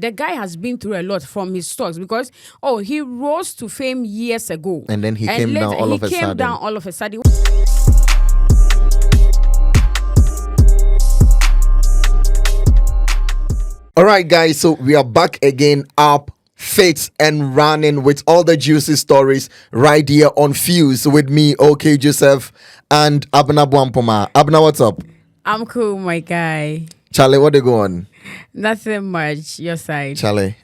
the guy has been through a lot from his stocks because he rose to fame years ago, and then he came down all of a sudden. All right, guys, so we are back again, up, fit, and running with all the juicy stories right here on Fuse with me, OK Joseph, and Abna Bwampoma. Abna, what's up? I'm cool, my guy. Charlie, what they go on? Nothing much, your side. Charlie,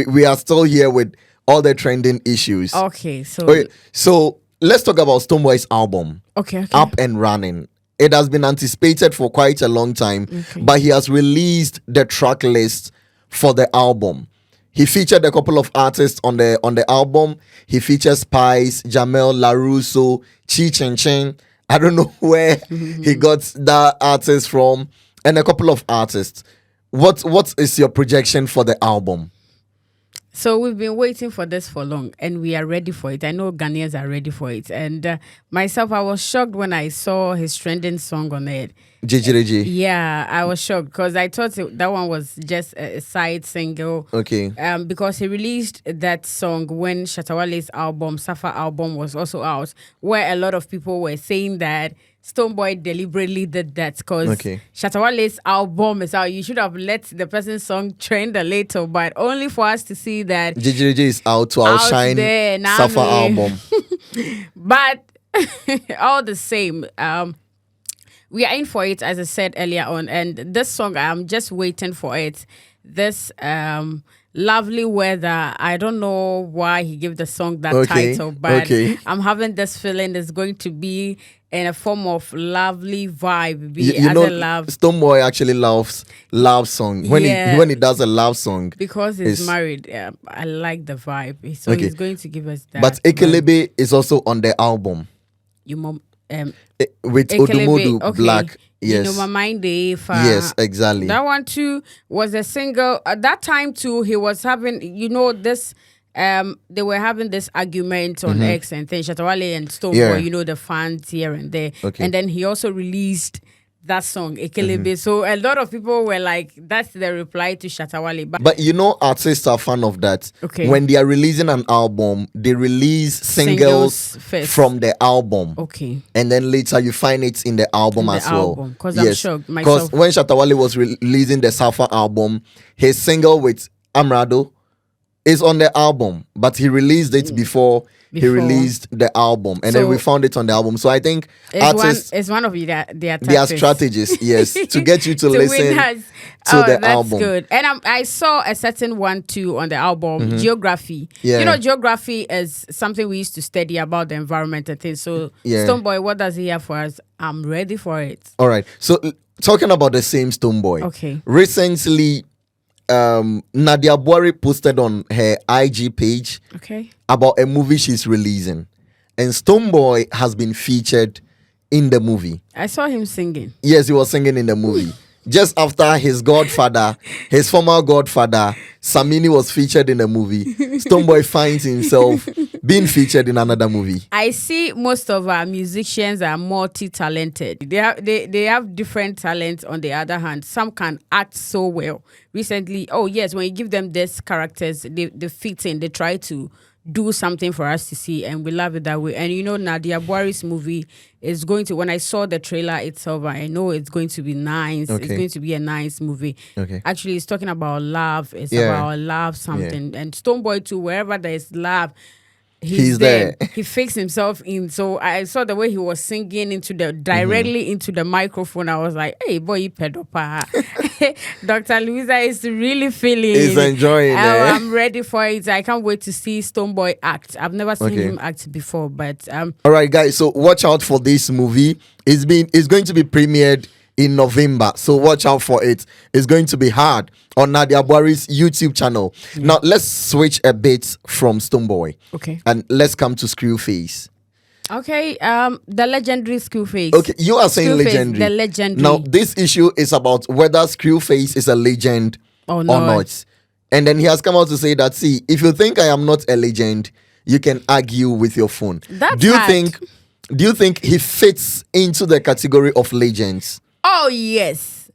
we are still here with all the trending issues. Okay, so let's talk about Stonebwoy's album, okay. Up and Running. It has been anticipated for quite a long time, but he has released the track list for the album. He featured a couple of artists on the album. He features Spice, Jamel, LaRusso, Chi Chen Chen. I don't know where he got that artist from, and a couple of artists. What is your projection for the album? So we've been waiting for this for long, and we are ready for it. I know Ghanaians are ready for it. And myself, I was shocked when I saw his trending song on it. JJJ. Yeah, I was shocked because I thought that one was just a side single. Okay. Because he released that song when Shatta Wale's album, Safa album, was also out, where a lot of people were saying that Stonebwoy deliberately did that because Shatta Wale's album is out. You should have let the person's song trend a little, but only for us to see that JJJ is out to outshine Safa album. But all the same, we are in for it, as I said earlier on. And this song, I'm just waiting for it. This lovely weather. I don't know why he gave the song that title, but I'm having this feeling it's going to be in a form of lovely vibe. Stonebwoy actually loves love song. When he does a love song, because he's married, I like the vibe. So he's going to give us that. But Ekelebe is also on the album. With Odumodu Black. Yes. You know, my mind yes, exactly. That one too was a single. At that time too, he was having, this. They were having this argument on X and things. Shatta Wale and Stonebwoy, the fans here and there. And then he also released that song, Ekelebe. So a lot of people were like, that's the reply to Shatta Wale. But artists are fan of that. When they are releasing an album, they release singles from the album. And then later you find it in the album as well. Because I'm shocked myself. Because when Shatta Wale was releasing the Safa album, his single with Amrado is on the album, but he released it before he released the album, and then we found it on the album. So I think artists, it's one of their strategies, yes, to get you to listen to the album. That's good. And I saw a certain one too on the album, Geography. Geography is something we used to study about the environment and things. So Stonebwoy, what does he have for us? I'm ready for it. All right. So talking about the same Stonebwoy, recently, Nadia Buari posted on her IG page about a movie she's releasing, and Stonebwoy has been featured in the movie. I saw him singing. Yes, he was singing in the movie. Just after his former godfather, Samini, was featured in the movie, Stonebwoy finds himself being featured in another movie. I see most of our musicians are multi-talented. They have different talents. On the other hand, some can act so well. Recently, when you give them these characters, they fit in. They try to do something for us to see, and we love it that way. And Nadia Buari's movie is going to, when I saw the trailer itself, I know it's going to be nice. It's going to be a nice movie. Actually, it's talking about love. It's about love something. And Stonebwoy too, wherever there is love, he's there. He fixed himself in. So I saw the way he was singing directly into the microphone. I was like, hey, boy, pedopa. Dr. Louisa is really feeling. He's enjoying it. I'm ready for it. I can't wait to see Stonebwoy act. I've never seen him act before, but all right, guys. So watch out for this movie. It's going to be premiered in November, so watch out for it. It's going to be hard on Nadia Buari's YouTube channel. Now let's switch a bit from Stonebwoy. And let's come to Screwface. The legendary Screwface. You are saying Screwface, legendary. The legendary. Now this issue is about whether Screwface is a legend or not. And then he has come out to say that, see, if you think I am not a legend, you can argue with your phone. Do you think he fits into the category of legends? Oh yes,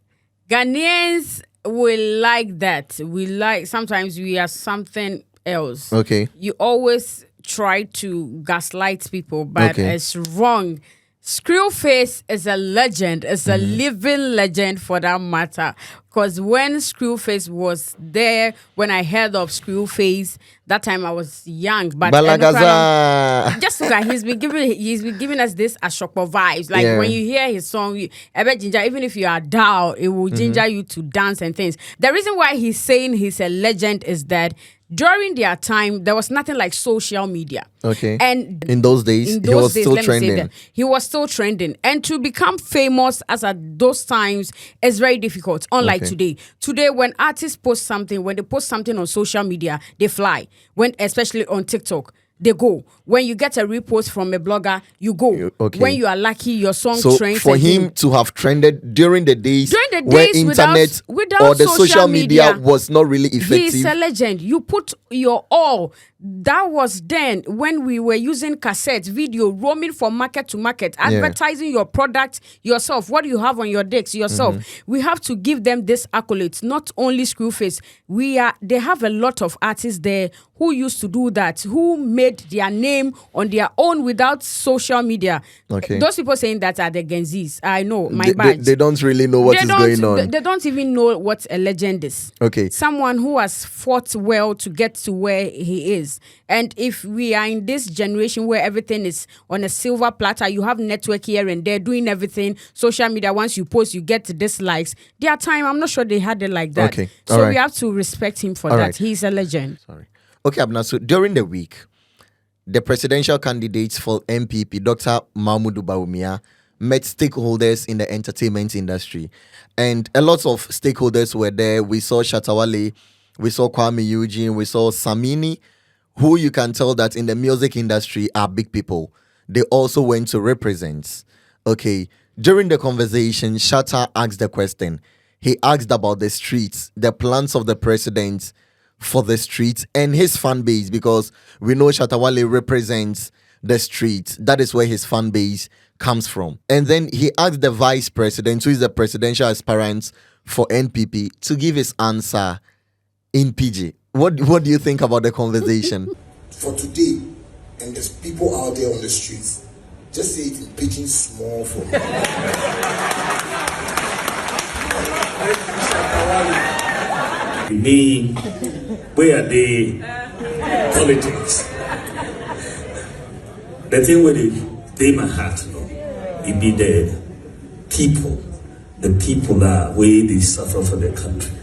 Ghanaians we like that. We like, sometimes we are something else. Okay. You always try to gaslight people, but it's wrong. Screwface is a legend. It's a living legend for that matter. Because when Screwface was there, when I heard of Screwface, that time I was young. But just look at, he's been giving us this Ashokpo vibes. Like when you hear his song, even if you are down, it will ginger you to dance and things. The reason why he's saying he's a legend is that during their time, there was nothing like social media. Okay. And in those days, he was still trending. He was still trending. And to become famous as at those times is very difficult, unlike today. Today, when artists post something, when they post something on social media, they fly. Especially on TikTok, they go. When you get a repost from a blogger, you go. Okay. When you are lucky, your song trends. For him to have trended during the days where internet without or the social media was not really effective. He's a legend. You put your all. That was then when we were using cassettes, video, roaming from market to market, advertising your product yourself, what you have on your decks yourself. We have to give them this accolades, not only Screwface. They have a lot of artists there who used to do that, who made their name on their own without social media. Okay. Those people saying that are the Gen Zs. I know, my badge. They don't really know what is going on. They don't even know what a legend is. Okay. Someone who has fought well to get to where he is. And if we are in this generation where everything is on a silver platter, you have network here and there doing everything, social media, once you post, you get dislikes. Their time, I'm not sure they had it like that. Okay. So we have to respect him for that. Right. He's a legend. Sorry. Okay, Abna, so during the week, the presidential candidates for MPP, Dr. Mahmoud Bawumia, met stakeholders in the entertainment industry. And a lot of stakeholders were there. We saw Shatta Wale, we saw Kwame Eugene, we saw Samini, who you can tell that in the music industry are big people. They also went to represent. Okay, during the conversation, Shatta asked the question. He asked about the streets, the plans of the president for the streets and his fan base, because we know Shatta Wale represents the streets. That is where his fan base comes from. And then he asked the vice president, who is the presidential aspirant for NPP, to give his answer in PG. What do you think about the conversation? For today, and there's people out there on the streets, just say it in pidgin small for me. Me, where are the politics? The thing with it, they my heart, no. It be the people that way they suffer for their country.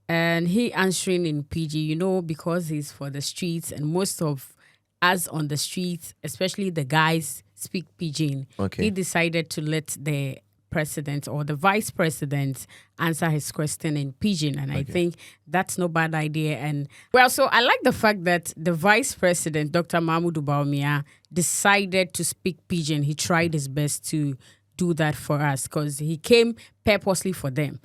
And he answering in PG, because he's for the streets, and most of us on the streets, especially the guys, speak pidgin. Okay. He decided to let the president or the vice president answer his question in pidgin, and I think that's no bad idea. And so I like the fact that the vice president, Dr. Mahmoud Bawumia, decided to speak pidgin. He tried his best to do that for us because he came purposely for them.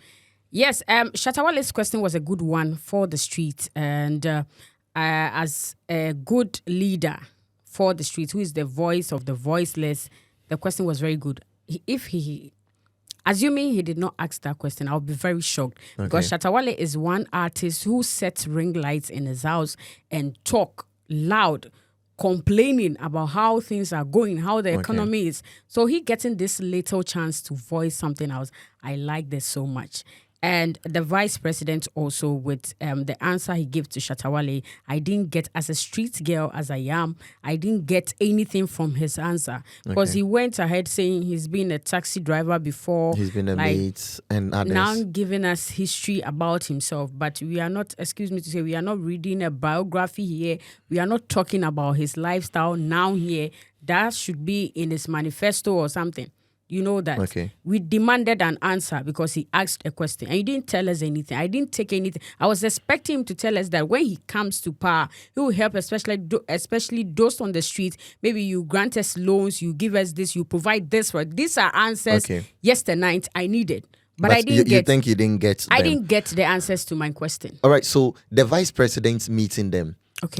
Yes, Shatta Wale's question was a good one for the street, and as a good leader for the streets, who is the voice of the voiceless, the question was very good. Assuming he did not ask that question, I'll be very shocked. Because Shatta Wale is one artist who sets ring lights in his house and talk loud, complaining about how things are going, how the economy is. So he getting this little chance to voice something else. I like this so much. And the vice president also, with the answer he gave to Shatta Wale, I didn't get, as a street girl as I am, I didn't get anything from his answer. Because he went ahead saying he's been a taxi driver before. He's been a mate and others. Now giving us history about himself. But we are not, excuse me to say, we are not reading a biography here. We are not talking about his lifestyle now here. That should be in his manifesto or something. You know that. We demanded an answer because he asked a question and he didn't tell us anything. I didn't take anything. I was expecting him to tell us that when he comes to power, he will help especially those on the street. Maybe you grant us loans, you give us this, you provide this. These are answers yesterday night I needed. But I didn't get. You think you didn't get them? I didn't get the answers to my question. All right, so the vice president's meeting them.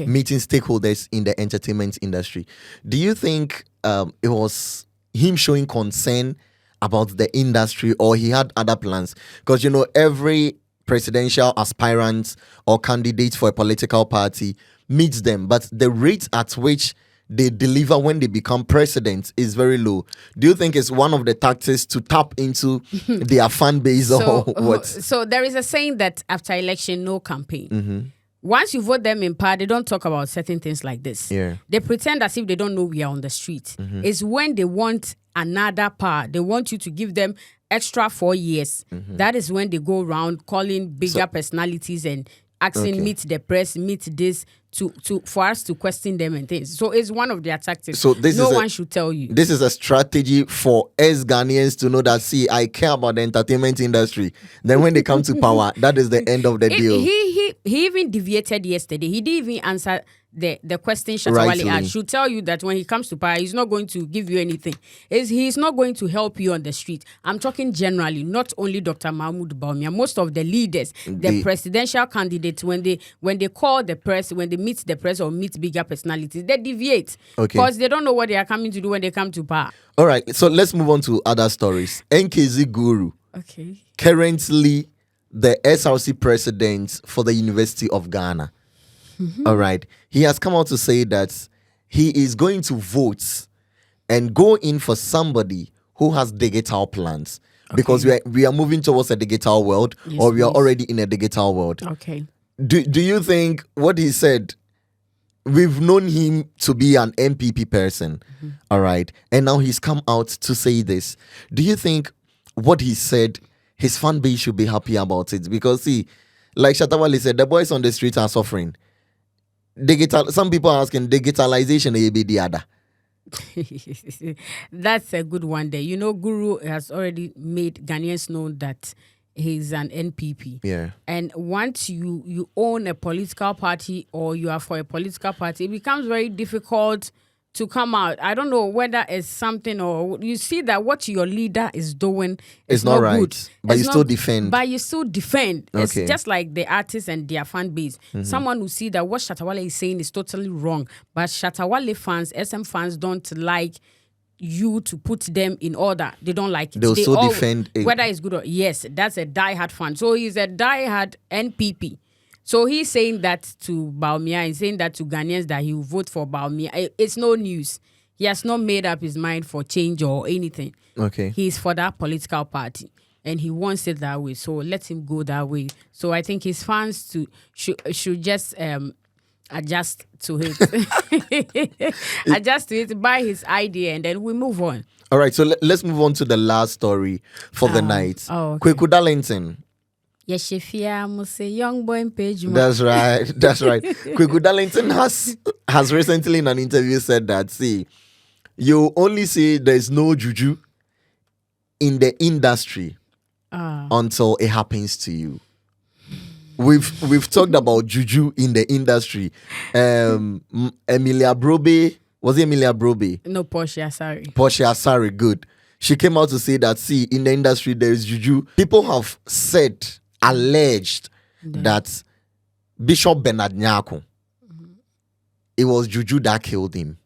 Meeting stakeholders in the entertainment industry. Do you think it was him showing concern about the industry, or he had other plans? Because every presidential aspirant or candidate for a political party meets them, but the rate at which they deliver when they become president is very low. Do you think it's one of the tactics to tap into their fan base or what? So there is a saying that after election, no campaign. Mm-hmm. Once you vote them in power, they don't talk about certain things like this. Yeah. They pretend as if they don't know we are on the street. Mm-hmm. It's when they want another power. They want you to give them extra 4 years. Mm-hmm. That is when they go around calling bigger personalities and asking, meet the press, meet this, for us to question them and things. So it's one of their tactics. So no one should tell you. This is a strategy for us Ghanaians to know that, see, I care about the entertainment industry. Then when they come to power, that is the end of the deal. He even deviated yesterday. He didn't even answer the question Shatta Wale asked. Should tell you that when he comes to power, he's not going to give you anything. He's not going to help you on the street. I'm talking generally, not only Dr. Mahmoud Bawumia. Most of the leaders, the presidential candidates, when they call the press, when they meet the press or meet bigger personalities, they deviate. Because they don't know what they are coming to do when they come to power. All right, so let's move on to other stories. NKZ Guru. Okay. Currently the SRC president for the University of Ghana. Mm-hmm. All right. He has come out to say that he is going to vote and go in for somebody who has digital plans. Okay. Because we are moving towards a digital world, or we are already in a digital world. Okay. Do you think what he said, we've known him to be an MPP person, all right, and now he's come out to say this. Do you think what he said, his fan base should be happy about it? Because see, like Shatta Wale said, the boys on the street are suffering. Some people are asking, digitalization be the other. That's a good one there. Guru has already made Ghanaians know that he's an NPP. Yeah. And once you own a political party or you are for a political party, it becomes very difficult to come out. I don't know whether it's something, or you see that what your leader is doing is not right, good. but you still defend. But you still defend. Okay. It's just like the artists and their fan base. Mm-hmm. Someone will see that what Shatta Wale is saying is totally wrong, but Shatta Wale fans, SM fans don't like you to put them in order. They don't like it. They still defend it. Whether it's good or yes, that's a diehard fan. So he's a diehard NPP. So he's saying that to Bawumia, he's saying that to Ghanaians that he will vote for Bawumia. It's no news. He has not made up his mind for change or anything. Okay. He's for that political party and he wants it that way. So let him go that way. So I think his fans should just adjust to it. Adjust to it, buy his idea, and then we move on. All right, so let's move on to the last story for the night. Okay. Kweku Darlington. Yes, young boy in page. That's right. Kweku Darlington has recently in an interview said that, see, you only see there's no juju in the industry until it happens to you. We've talked about juju in the industry. Emilia Brobe, was it Emilia Brobe? No, Portia Asari, good. She came out to say that, see, in the industry there is juju. People have alleged that Bishop Bernard Nyako, it was juju that killed him.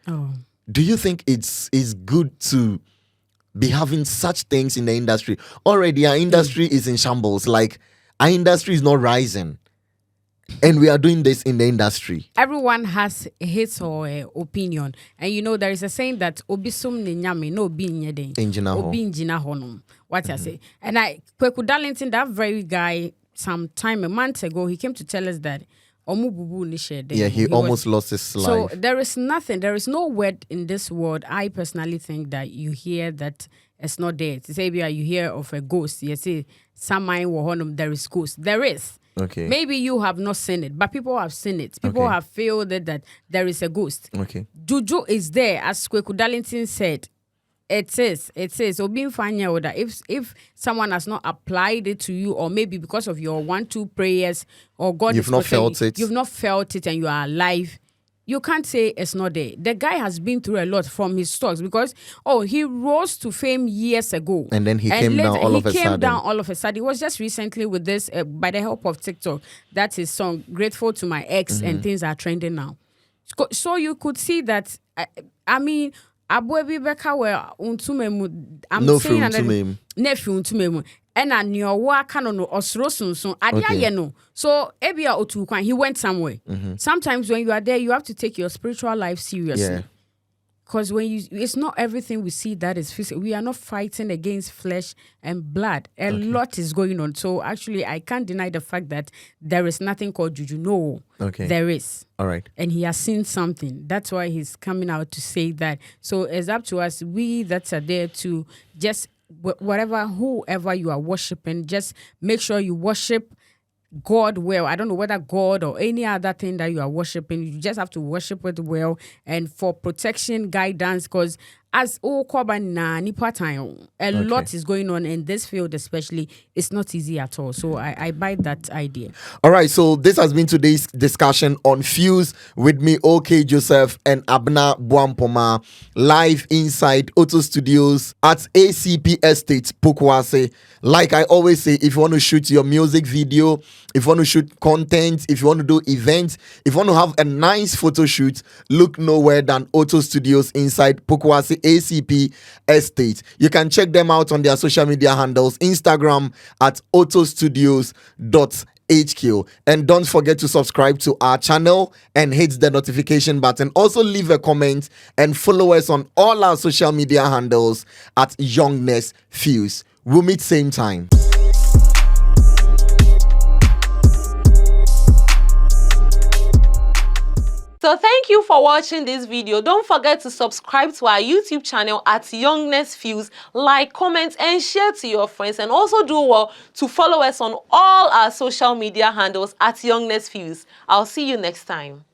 Oh. Do you think it's good to be having such things in the industry? Already our industry is in shambles. Like, our industry is not rising. And we are doing this in the industry. Everyone has his or her opinion. And there is a saying that Obisum ni nyame no obi nyede. Obi njina honum. What I say. And Kweku Darlington, that very guy, a month ago, he came to tell us that yeah, he almost lost his life. So there is no word in this world. I personally think that you hear that it's not there. To say you hear of a ghost, you say there is ghost. There is. Okay. Maybe you have not seen it, but people have seen it. People have felt that there is a ghost. Okay. Juju is there, as Kweku Darlington said. It is. If someone has not applied it to you, or maybe because of your 1-2 prayers, or God you've not felt it. You've not felt it, and you are alive. You can't say it's not there. The guy has been through a lot from his stocks because, he rose to fame years ago. And then he came down all of a sudden. It was just recently with this, by the help of TikTok, that's his song, Grateful to My Ex, and things are trending now. So you could see that, Abwe bi beka we untumemu. I'm no saying untumemu. Nephew untumemu. Ena ni owa kano no osro sunsun. Adia ye no. So ebia otu kwan he went somewhere. Sometimes when you are there, you have to take your spiritual life seriously. Yeah. Because it's not everything we see that is physical. We are not fighting against flesh and blood. A lot is going on. So actually, I can't deny the fact that there is nothing called Juju. No, there is. All right. And he has seen something. That's why he's coming out to say that. So it's up to us, we that are there, to just whoever you are worshiping, just make sure you worship God well. I don't know whether God or any other thing that you are worshiping, you just have to worship it well, and for protection, guidance, because as a lot is going on in this field, especially. It's not easy at all. So I buy that idea. All right, so this has been today's discussion on Fuse with me, OK Joseph and Abna Bwampoma, live inside Auto Studios at ACP Estate, Pukwase. Like I always say, if you want to shoot your music video, if you want to shoot content, if you want to do events, if you want to have a nice photo shoot, look nowhere than Auto Studios inside Pukwase ACP Estate. You can check them out on their social media handles, Instagram at autostudios.hq. And don't forget to subscribe to our channel and hit the notification button. Also leave a comment and follow us on all our social media handles at Youngness Fuse. We'll meet same time. So thank you for watching this video. Don't forget to subscribe to our YouTube channel at Youngness Fuse. Like, comment, and share to your friends. And also do well to follow us on all our social media handles at Youngness Fuse. I'll see you next time.